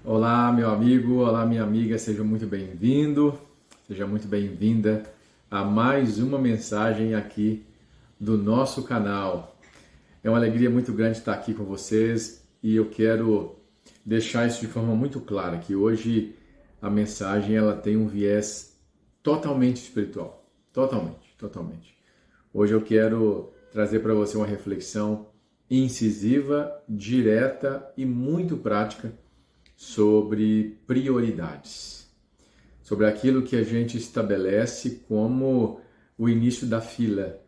Olá, meu amigo, olá, minha amiga, seja muito bem-vindo, seja muito bem-vinda a mais uma mensagem aqui do nosso canal. É uma alegria muito grande estar aqui com vocês e eu quero deixar isso de forma muito clara, que hoje a mensagem ela tem um viés totalmente espiritual, totalmente. Hoje eu quero trazer para você uma reflexão incisiva, direta e muito prática sobre prioridades, sobre aquilo que a gente estabelece como o início da fila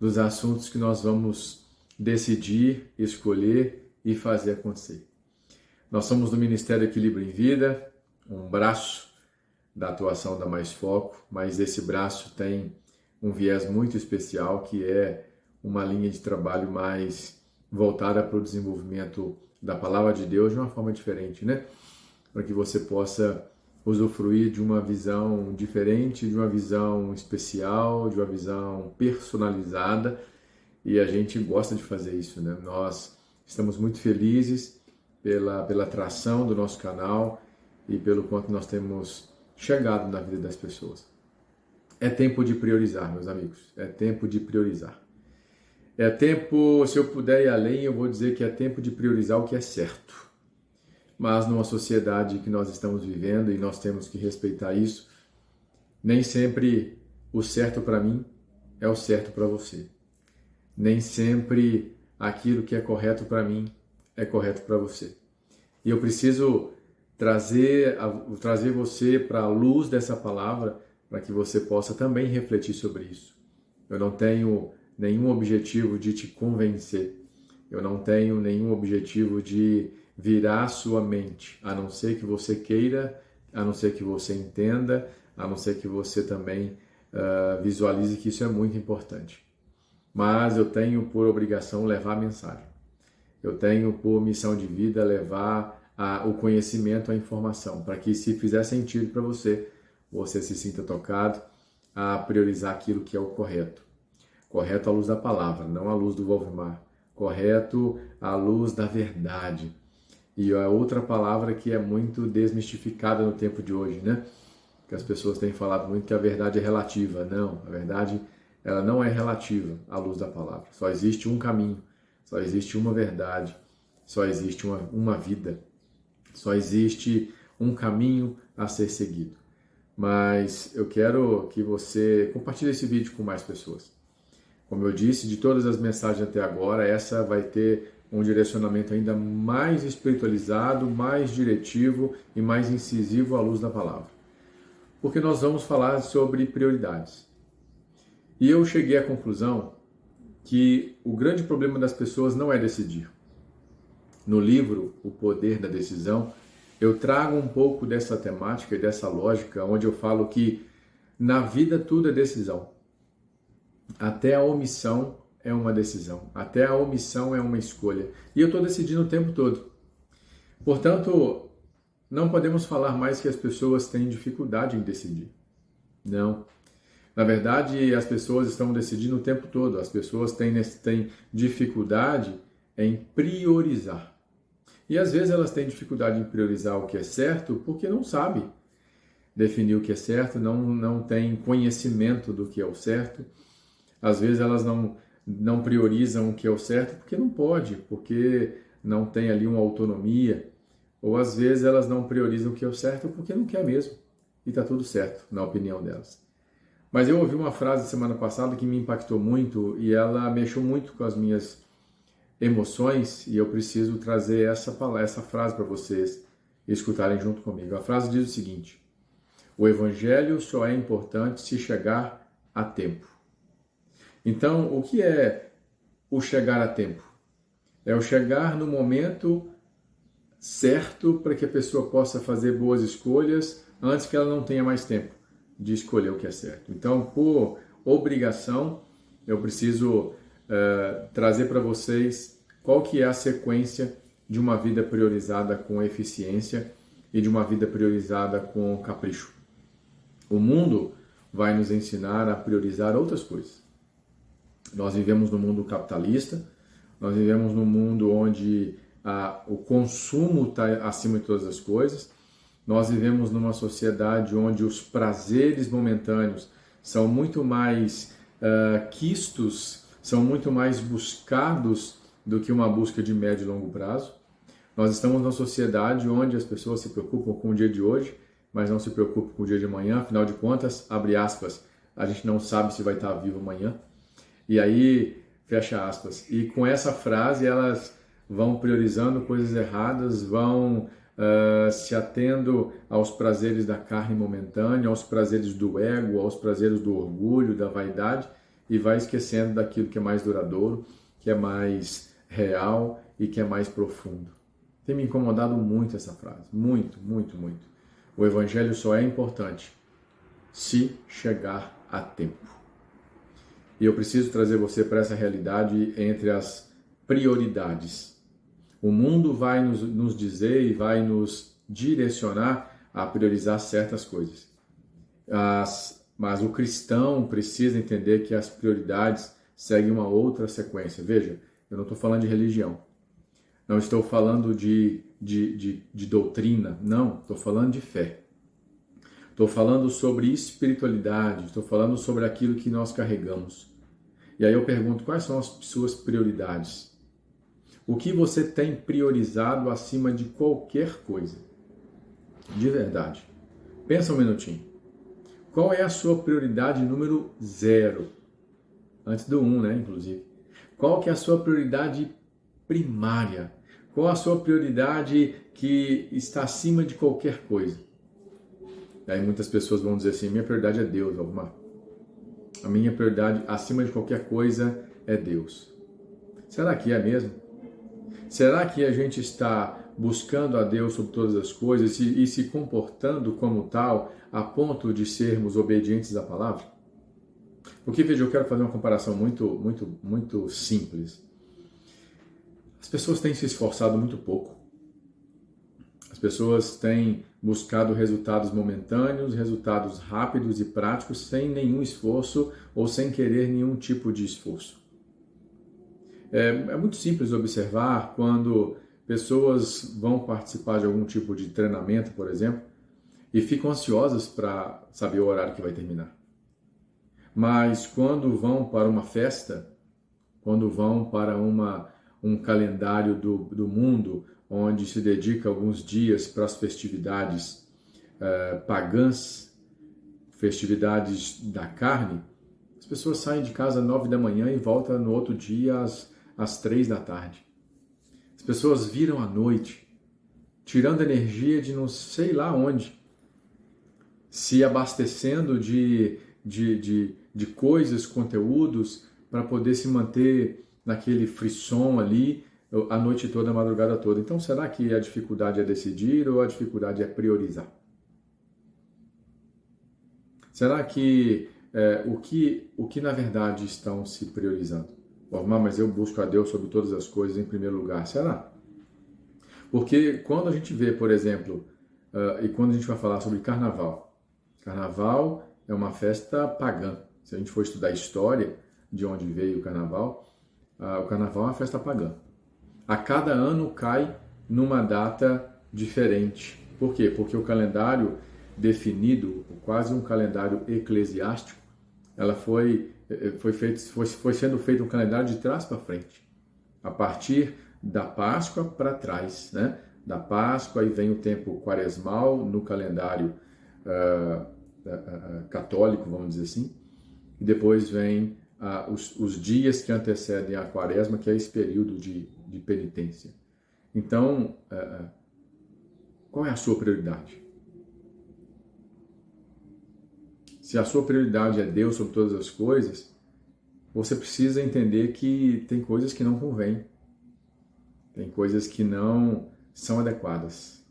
dos assuntos que nós vamos decidir, escolher e fazer acontecer. Nós somos do Ministério Equilíbrio em Vida, um braço da atuação da Mais Foco, mas esse braço tem um viés muito especial que é uma linha de trabalho mais voltada para o desenvolvimento da Palavra de Deus de uma forma diferente, né? Para que você possa usufruir de uma visão diferente, de uma visão especial, de uma visão personalizada, e a gente gosta de fazer isso, né? Nós estamos muito felizes pela atração do nosso canal e pelo quanto nós temos chegado na vida das pessoas. É tempo de priorizar, meus amigos, é tempo de priorizar. É tempo, se eu puder ir além, eu vou dizer que é tempo de priorizar o que é certo. Mas numa sociedade que nós estamos vivendo, e nós temos que respeitar isso, nem sempre o certo para mim é o certo para você. Nem sempre aquilo que é correto para mim é correto para você. E eu preciso trazer você para a luz dessa palavra, para que você possa também refletir sobre isso. Eu não tenho nenhum objetivo de te convencer. Eu não tenho nenhum objetivo de virar sua mente, a não ser que você queira, a não ser que você entenda, a não ser que você também visualize que isso é muito importante. Mas eu tenho por obrigação levar a mensagem. Eu tenho por missão de vida levar o conhecimento, a informação, para que se fizer sentido para você, você se sinta tocado a priorizar aquilo que é o correto. Correto à luz da palavra, não à luz do Volvemar. Correto à luz da verdade. E a outra palavra que é muito desmistificada no tempo de hoje, né? Que as pessoas têm falado muito que a verdade é relativa. Não, a verdade ela não é relativa à luz da palavra. Só existe um caminho, só existe uma verdade, só existe uma vida, só existe um caminho a ser seguido. Mas eu quero que você compartilhe esse vídeo com mais pessoas. Como eu disse, de todas as mensagens até agora, essa vai ter um direcionamento ainda mais espiritualizado, mais diretivo e mais incisivo à luz da palavra. Porque nós vamos falar sobre prioridades. E eu cheguei à conclusão que o grande problema das pessoas não é decidir. No livro O Poder da Decisão, eu trago um pouco dessa temática e dessa lógica, onde eu falo que na vida tudo é decisão. Até a omissão é uma decisão, até a omissão é uma escolha. E eu estou decidindo o tempo todo. Portanto, não podemos falar mais que as pessoas têm dificuldade em decidir. Não. Na verdade, as pessoas estão decidindo o tempo todo. As pessoas têm dificuldade em priorizar. E às vezes elas têm dificuldade em priorizar o que é certo porque não sabem definir o que é certo, não têm conhecimento do que é o certo. Às vezes elas não priorizam o que é o certo porque não pode, porque não tem ali uma autonomia. Ou às vezes elas não priorizam o que é o certo porque não quer mesmo. E está tudo certo, na opinião delas. Mas eu ouvi uma frase semana passada que me impactou muito e ela mexeu muito com as minhas emoções e eu preciso trazer essa frase para vocês escutarem junto comigo. A frase diz o seguinte: o evangelho só é importante se chegar a tempo. Então, o que é o chegar a tempo? É o chegar no momento certo para que a pessoa possa fazer boas escolhas antes que ela não tenha mais tempo de escolher o que é certo. Então, por obrigação, eu preciso trazer para vocês qual que é a sequência de uma vida priorizada com eficiência e de uma vida priorizada com capricho. O mundo vai nos ensinar a priorizar outras coisas. Nós vivemos num mundo capitalista, nós vivemos num mundo onde o consumo está acima de todas as coisas. Nós vivemos numa sociedade onde os prazeres momentâneos são muito mais quistos, são muito mais buscados do que uma busca de médio e longo prazo. Nós estamos numa sociedade onde as pessoas se preocupam com o dia de hoje, mas não se preocupam com o dia de amanhã. Afinal de contas, abre aspas, a gente não sabe se vai estar vivo amanhã. E aí, fecha aspas. E com essa frase, elas vão priorizando coisas erradas, vão se atendo aos prazeres da carne momentânea, aos prazeres do ego, aos prazeres do orgulho, da vaidade, e vai esquecendo daquilo que é mais duradouro, que é mais real e que é mais profundo. Tem me incomodado muito essa frase, muito, muito, muito. O evangelho só é importante se chegar a tempo. E eu preciso trazer você para essa realidade entre as prioridades. O mundo vai nos dizer e vai nos direcionar a priorizar certas coisas. Mas o cristão precisa entender que as prioridades seguem uma outra sequência. Veja, eu não estou falando de religião. Não estou falando de doutrina. Não, estou falando de fé. Estou falando sobre espiritualidade. Estou falando sobre aquilo que nós carregamos. E aí eu pergunto, quais são as suas prioridades? O que você tem priorizado acima de qualquer coisa? De verdade. Pensa um minutinho. Qual é a sua prioridade número 0? Antes do 1, né, inclusive. Qual que é a sua prioridade primária? Qual a sua prioridade que está acima de qualquer coisa? E aí muitas pessoas vão dizer assim, minha prioridade é Deus, Alvomar. A minha prioridade acima de qualquer coisa é Deus. Será que é mesmo? Será que a gente está buscando a Deus sobre todas as coisas e se comportando como tal a ponto de sermos obedientes à palavra? Porque, veja, eu quero fazer uma comparação muito simples. As pessoas têm se esforçado muito pouco. As pessoas têm buscado resultados momentâneos, resultados rápidos e práticos, sem nenhum esforço ou sem querer nenhum tipo de esforço. É muito simples observar quando pessoas vão participar de algum tipo de treinamento, por exemplo, e ficam ansiosas para saber o horário que vai terminar. Mas quando vão para uma festa, quando vão para um calendário do mundo, onde se dedica alguns dias para as festividades pagãs, festividades da carne, as pessoas saem de casa às 9 da manhã e voltam no outro dia às 3 da tarde. As pessoas viram à noite, tirando energia de não sei lá onde, se abastecendo de coisas, conteúdos, para poder se manter naquele frisson ali a noite toda, a madrugada toda. Então, será que a dificuldade é decidir ou a dificuldade é priorizar? Será que o que na verdade estão se priorizando? Mas eu busco a Deus sobre todas as coisas em primeiro lugar. Será? Porque quando a gente vê, por exemplo, e quando a gente vai falar sobre carnaval, carnaval é uma festa pagã. Se a gente for estudar a história de onde veio o carnaval é uma festa pagã. A cada ano cai numa data diferente. Por quê? Porque o calendário definido, quase um calendário eclesiástico, foi sendo feito um calendário de trás para frente. A partir da Páscoa para trás, né? Da Páscoa aí vem o tempo quaresmal no calendário católico, vamos dizer assim, e depois vem os dias que antecedem a Quaresma, que é esse período de penitência. Então, qual é a sua prioridade? Se a sua prioridade é Deus sobre todas as coisas, você precisa entender que tem coisas que não convêm, tem coisas que não são adequadas.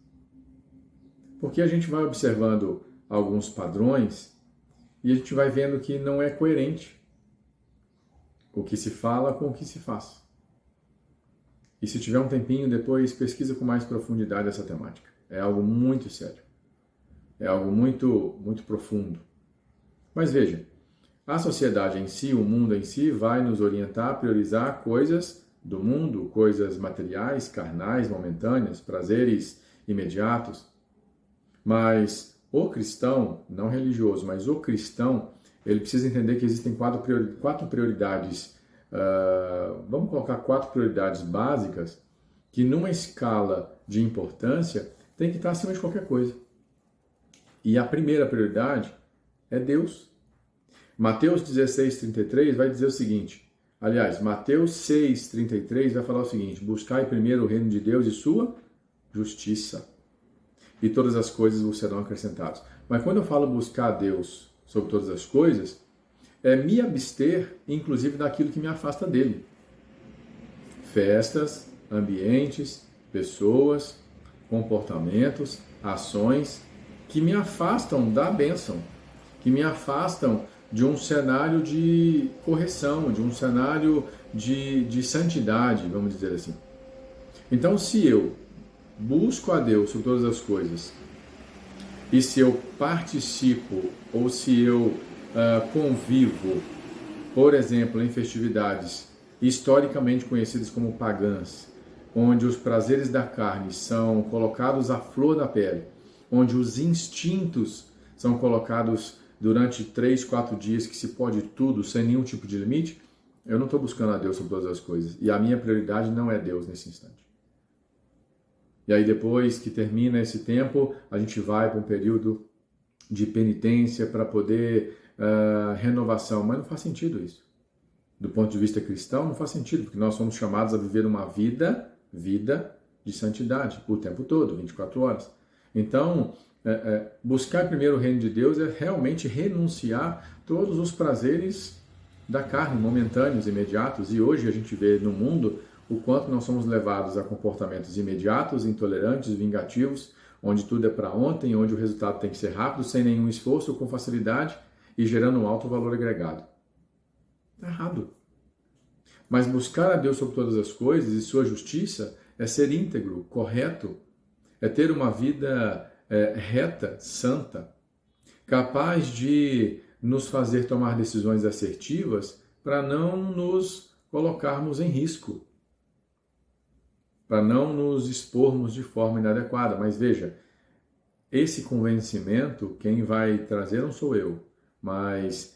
Porque a gente vai observando alguns padrões e a gente vai vendo que não é coerente o que se fala com o que se faz. E se tiver um tempinho, depois pesquisa com mais profundidade essa temática. É algo muito sério. É algo muito, muito profundo. Mas veja, a sociedade em si, o mundo em si, vai nos orientar a priorizar coisas do mundo, coisas materiais, carnais, momentâneas, prazeres imediatos. Mas o cristão, não religioso, mas o cristão, ele precisa entender que existem quatro prioridades, vamos colocar 4 prioridades básicas, que numa escala de importância tem que estar acima de qualquer coisa. E a primeira prioridade é Deus. Mateus 16:33 vai dizer o seguinte, aliás, Mateus 6:33 vai falar o seguinte, buscai primeiro o reino de Deus e sua justiça, e todas as coisas vos serão acrescentadas. Mas quando eu falo buscar a Deus sobre todas as coisas, é me abster, inclusive, daquilo que me afasta dele. Festas, ambientes, pessoas, comportamentos, ações que me afastam da bênção, que me afastam de um cenário de correção, de um cenário de santidade, vamos dizer assim. Então, se eu busco a Deus sobre todas as coisas, e se eu participo, ou se eu convivo, por exemplo, em festividades historicamente conhecidas como pagãs, onde os prazeres da carne são colocados à flor da pele, onde os instintos são colocados durante 3, 4 dias, que se pode tudo, sem nenhum tipo de limite, eu não estou buscando a Deus sobre todas as coisas. E a minha prioridade não é Deus nesse instante. E aí depois que termina esse tempo, a gente vai para um período de penitência para poder renovação. Mas não faz sentido isso. Do ponto de vista cristão, não faz sentido, porque nós somos chamados a viver uma vida de santidade, o tempo todo, 24 horas. Então, buscar primeiro o reino de Deus é realmente renunciar todos os prazeres da carne, momentâneos, imediatos. E hoje a gente vê no mundo o quanto nós somos levados a comportamentos imediatos, intolerantes, vingativos, onde tudo é para ontem, onde o resultado tem que ser rápido, sem nenhum esforço, com facilidade e gerando um alto valor agregado. Está errado. Mas buscar a Deus sobre todas as coisas e sua justiça é ser íntegro, correto, é ter uma vida reta, santa, capaz de nos fazer tomar decisões assertivas para não nos colocarmos em risco, para não nos expormos de forma inadequada. Mas veja, esse convencimento, quem vai trazer não sou eu, mas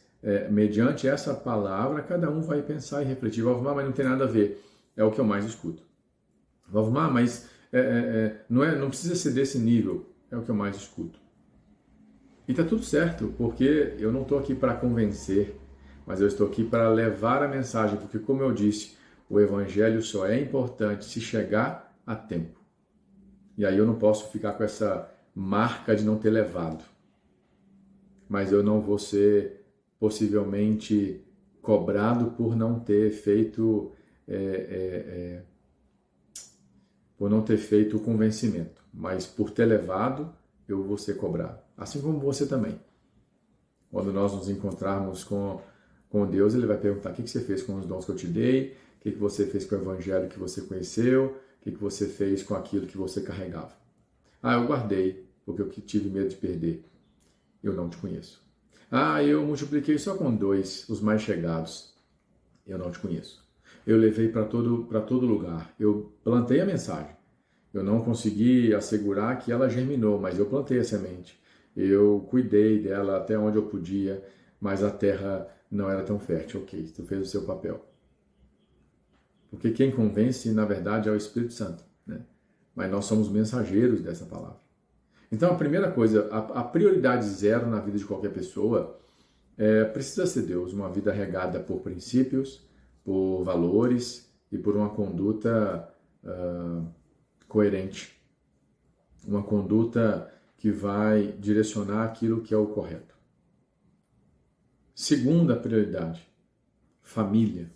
mediante essa palavra, cada um vai pensar e refletir. Valvomar, mas não tem nada a ver. É o que eu mais escuto. Valvomar, mas não precisa ser desse nível. É o que eu mais escuto. E está tudo certo, porque eu não estou aqui para convencer, mas eu estou aqui para levar a mensagem, porque, como eu disse, o evangelho só é importante se chegar a tempo. E aí eu não posso ficar com essa marca de não ter levado. Mas eu não vou ser possivelmente cobrado por não ter feito o convencimento. Mas por ter levado, eu vou ser cobrado. Assim como você também. Quando nós nos encontrarmos com Deus, Ele vai perguntar: o que você fez com os dons que eu te dei? O que você fez com o evangelho que você conheceu? O que você fez com aquilo que você carregava? Eu guardei, porque eu tive medo de perder. Eu não te conheço. Eu multipliquei só com 2, os mais chegados. Eu não te conheço. Eu levei para todo lugar. Eu plantei a mensagem. Eu não consegui assegurar que ela germinou, mas eu plantei a semente. Eu cuidei dela até onde eu podia, mas a terra não era tão fértil. Ok, tu fez o seu papel. Porque quem convence, na verdade, é o Espírito Santo, né? Mas nós somos mensageiros dessa palavra. Então, a primeira coisa, a prioridade 0 na vida de qualquer pessoa precisa ser Deus, uma vida regada por princípios, por valores e por uma conduta coerente. Uma conduta que vai direcionar aquilo que é o correto. Segunda prioridade, família.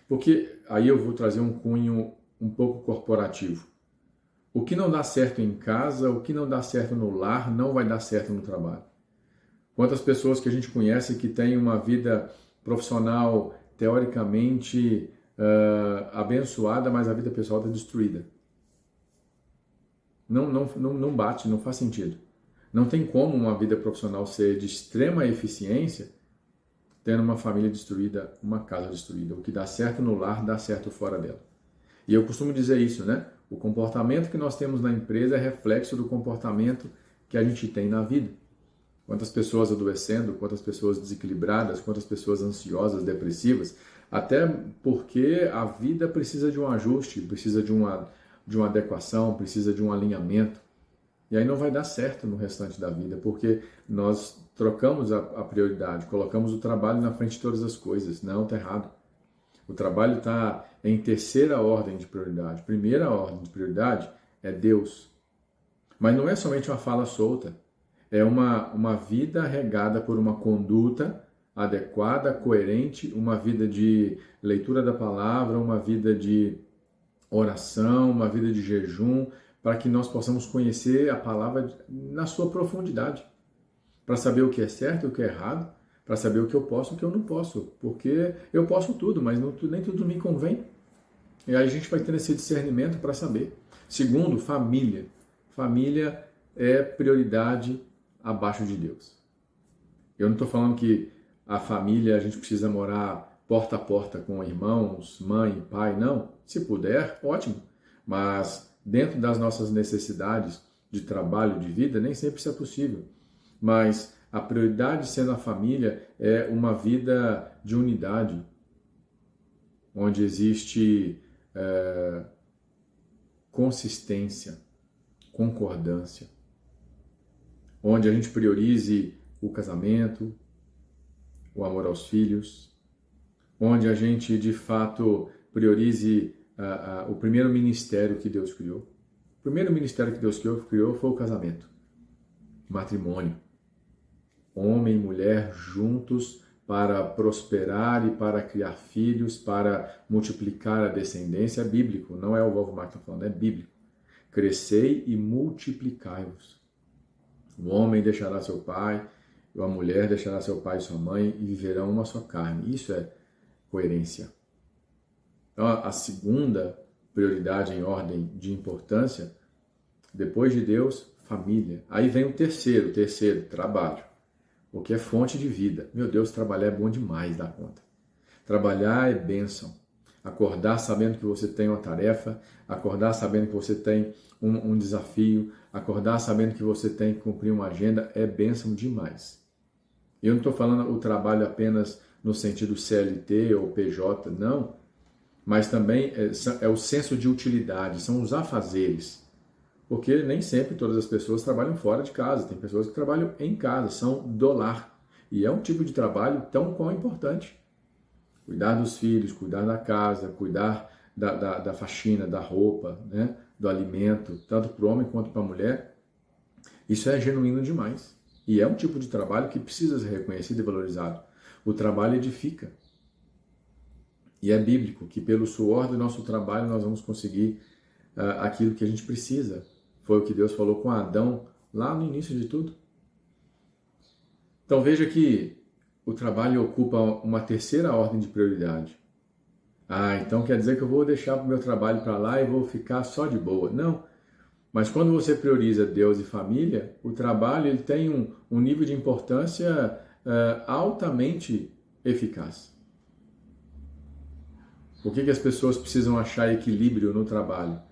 Porque aí eu vou trazer um cunho um pouco corporativo. O que não dá certo em casa, o que não dá certo no lar, não vai dar certo no trabalho. Quantas pessoas que a gente conhece que têm uma vida profissional teoricamente abençoada, mas a vida pessoal está destruída. Não bate, não faz sentido. Não tem como uma vida profissional ser de extrema eficiência tendo uma família destruída, uma casa destruída. O que dá certo no lar, dá certo fora dela. E eu costumo dizer isso, né? O comportamento que nós temos na empresa é reflexo do comportamento que a gente tem na vida. Quantas pessoas adoecendo, quantas pessoas desequilibradas, quantas pessoas ansiosas, depressivas, até porque a vida precisa de um ajuste, precisa de uma adequação, precisa de um alinhamento. E aí não vai dar certo no restante da vida, porque nós trocamos a prioridade, colocamos o trabalho na frente de todas as coisas. Não, está errado. O trabalho está em terceira ordem de prioridade. Primeira ordem de prioridade é Deus. Mas não é somente uma fala solta. É uma vida regada por uma conduta adequada, coerente, uma vida de leitura da palavra, uma vida de oração, uma vida de jejum, para que nós possamos conhecer a palavra na sua profundidade, para saber o que é certo e o que é errado, para saber o que eu posso e o que eu não posso, porque eu posso tudo, mas nem tudo me convém. E aí a gente vai ter esse discernimento para saber. Segundo, família. Família é prioridade abaixo de Deus. Eu não estou falando que a família a gente precisa morar porta a porta com irmãos, mãe, pai, não. Se puder, ótimo. Mas dentro das nossas necessidades de trabalho, de vida, nem sempre isso é possível. Mas a prioridade sendo a família é uma vida de unidade, onde existe consistência, concordância, onde a gente priorize o casamento, o amor aos filhos, onde a gente de fato priorize o primeiro ministério que Deus criou. O primeiro ministério que Deus criou foi o casamento, matrimônio. Homem e mulher juntos para prosperar e para criar filhos, para multiplicar a descendência. É bíblico, não é o Volvo Marx que está falando, é bíblico. Crescei e multiplicai-vos. O homem deixará seu pai, a mulher deixará seu pai e sua mãe e viverão uma só carne. Isso é coerência. Então, a segunda prioridade em ordem de importância, depois de Deus, família. Aí vem o terceiro, trabalho. O que é fonte de vida. Meu Deus, trabalhar é bom demais da conta. Trabalhar é bênção. Acordar sabendo que você tem uma tarefa, acordar sabendo que você tem um desafio, acordar sabendo que você tem que cumprir uma agenda é bênção demais. Eu não estou falando o trabalho apenas no sentido CLT ou PJ, não, mas também é o senso de utilidade, são os afazeres. Porque nem sempre todas as pessoas trabalham fora de casa, tem pessoas que trabalham em casa, são do lar. E é um tipo de trabalho tão quão importante. Cuidar dos filhos, cuidar da casa, cuidar da faxina, da roupa, né? Do alimento, tanto para o homem quanto para a mulher. Isso é genuíno demais. E é um tipo de trabalho que precisa ser reconhecido e valorizado. O trabalho edifica. E é bíblico que pelo suor do nosso trabalho nós vamos conseguir aquilo que a gente precisa. Foi o que Deus falou com Adão lá no início de tudo. Então veja que o trabalho ocupa uma terceira ordem de prioridade. Então quer dizer que eu vou deixar o meu trabalho para lá e vou ficar só de boa. Não. Mas quando você prioriza Deus e família, o trabalho ele tem um nível de importância altamente eficaz. Por que as pessoas precisam achar equilíbrio no trabalho?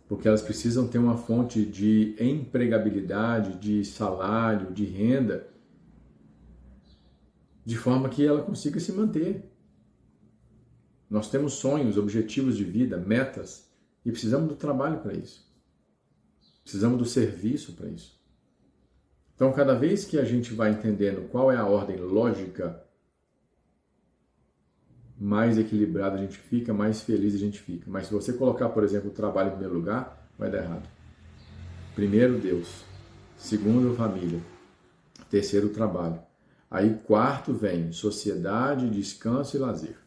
Porque elas precisam ter uma fonte de empregabilidade, de salário, de renda, de forma que ela consiga se manter. Nós temos sonhos, objetivos de vida, metas, e precisamos do trabalho para isso. Precisamos do serviço para isso. Então, cada vez que a gente vai entendendo qual é a ordem lógica, mais equilibrado a gente fica, mais feliz a gente fica. Mas se você colocar, por exemplo, o trabalho em primeiro lugar, vai dar errado. Primeiro, Deus. Segundo, família. Terceiro, trabalho. Aí, quarto, vem sociedade, descanso e lazer.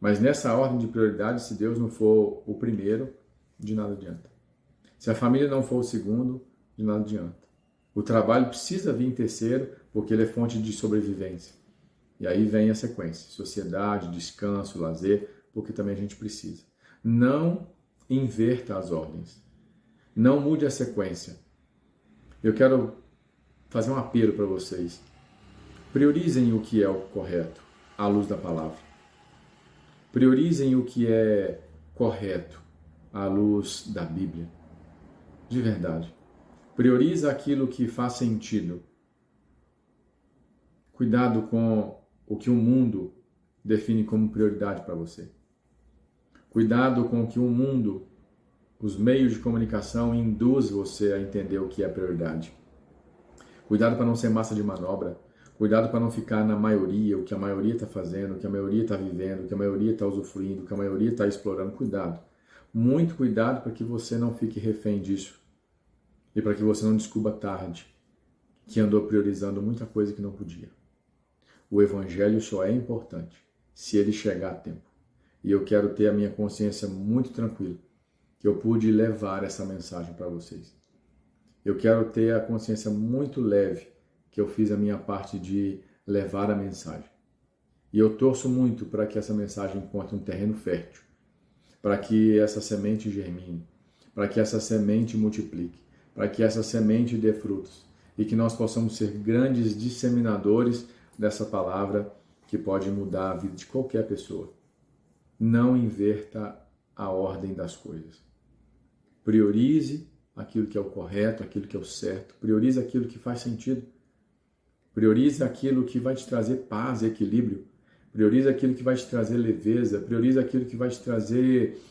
Mas nessa ordem de prioridade, se Deus não for o primeiro, de nada adianta. Se a família não for o segundo, de nada adianta. O trabalho precisa vir em terceiro, porque ele é fonte de sobrevivência. E aí vem a sequência, sociedade, descanso, lazer, porque também a gente precisa. Não inverta as ordens. Não mude a sequência. Eu quero fazer um apelo para vocês. Priorizem o que é o correto à luz da palavra. Priorizem o que é correto à luz da Bíblia. De verdade. Prioriza aquilo que faz sentido. Cuidado com o que o mundo define como prioridade para você. Cuidado com o que o mundo, os meios de comunicação, induz você a entender o que é prioridade. Cuidado para não ser massa de manobra. Cuidado para não ficar na maioria, o que a maioria está fazendo, o que a maioria está vivendo, o que a maioria está usufruindo, o que a maioria está explorando. Cuidado. Muito cuidado para que você não fique refém disso. E para que você não descubra tarde que andou priorizando muita coisa que não podia. O Evangelho só é importante se ele chegar a tempo. E eu quero ter a minha consciência muito tranquila que eu pude levar essa mensagem para vocês. Eu quero ter a consciência muito leve que eu fiz a minha parte de levar a mensagem. E eu torço muito para que essa mensagem encontre um terreno fértil, para que essa semente germine, para que essa semente multiplique, para que essa semente dê frutos e que nós possamos ser grandes disseminadores dessa palavra que pode mudar a vida de qualquer pessoa. Não inverta a ordem das coisas. Priorize aquilo que é o correto, aquilo que é o certo. Priorize aquilo que faz sentido. Priorize aquilo que vai te trazer paz e equilíbrio. Priorize aquilo que vai te trazer leveza. Priorize aquilo que vai te trazer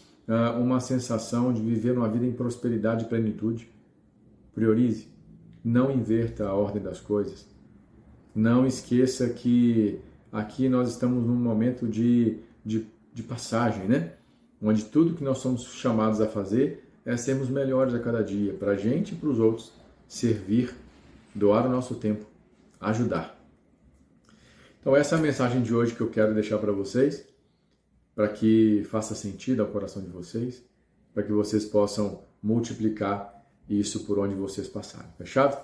uma sensação de viver uma vida em prosperidade e plenitude. Priorize. Não inverta a ordem das coisas. Não esqueça que aqui nós estamos num momento de passagem, né? Onde tudo que nós somos chamados a fazer é sermos melhores a cada dia, para a gente e para os outros, servir, doar o nosso tempo, ajudar. Então essa é a mensagem de hoje que eu quero deixar para vocês, para que faça sentido ao coração de vocês, para que vocês possam multiplicar isso por onde vocês passarem. Fechado?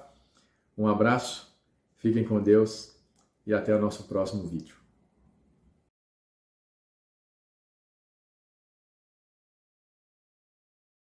Um abraço, fiquem com Deus e até o nosso próximo vídeo.